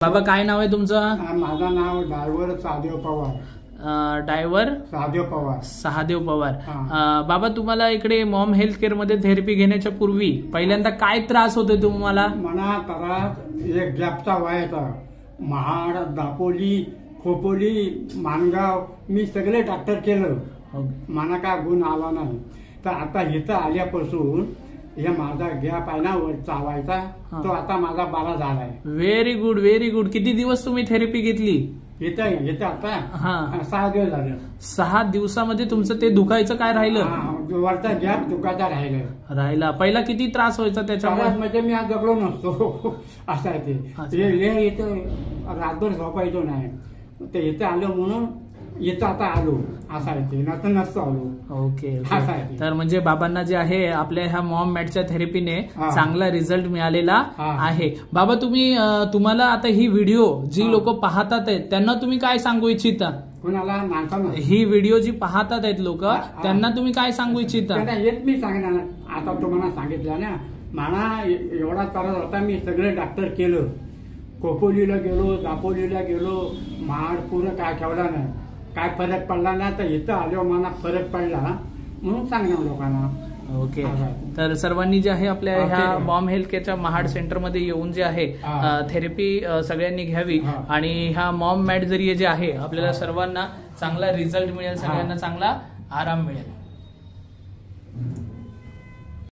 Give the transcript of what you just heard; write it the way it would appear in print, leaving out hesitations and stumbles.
बाबा काय नाव आहे तुमचं? माझं नाव ड्रायव्हर सहादेव पवार. ड्रायव्हर सहादेव पवार. सहादेव पवार. बाबा तुम्हाला इकडे मॉम हेल्थ केअर मध्ये थेरपी घेण्याच्या पूर्वी पहिल्यांदा काय त्रास होते तुम्हाला? मला त्रास एक गॅपचा व्हायचा. महाड, दापोली, खोपोली, माणगाव मी सगळे डॉक्टर केलं. मला काय गुण आला नाही. तर आता इथं आल्यापासून हे माझा गॅप आहे ना चावायचा तो आता माझा बरा झालाय. Very good very good. किती दिवस तुम्ही थेरपी घेतली? येतं आता 6 दिवस झाले. 6 दिवसामध्ये तुमचं ते दुखायचं काय राहिलं? वरचा गॅप दुखायचा राहिला. पहिला किती त्रास व्हायचा त्याच्यामुळे? म्हणजे मी आज जगलो नसतो असं आहे ते. इथं रातभर झोपायचो नाही. ते इथं आलो म्हणून इथं आता आलो असं आहे ते. नसतो आलो. ओके. तर म्हणजे बाबांना जे आहे आपल्या ह्या मॉम मॅटच्या थेरपीने चांगला रिझल्ट मिळालेला आहे. बाबा तुम्हाला आता ही व्हिडिओ जी लोक पाहतात आहेत त्यांना तुम्ही काय सांगू इच्छिता? कुणाला? ही व्हिडिओ जी पाहतात आहेत लोक त्यांना तुम्ही काय सांगू इच्छिता? हेच मी सांगणार. आता तुम्हाला सांगितलं ना मला एवढा त्रास होता. मी सगळे डॉक्टर केलं. खोपोलीला गेलो, दापोलीला गेलो, महाड पूर्ण काय ठेवला नाही. काय फरक पडला ना तर इथं आलो मला फरक पडला म्हणून सांगणार लोकांना. ओके. तर सर्वांनी जे आहे आपल्या ह्या मॉम हेल्थ केअरच्या महाड सेंटरमध्ये येऊन जे आहे थेरपी सगळ्यांनी घ्यावी आणि ह्या मॉम मॅट जरिये जे आहे आपल्याला सर्वांना चांगला रिझल्ट मिळेल, सगळ्यांना चांगला आराम मिळेल.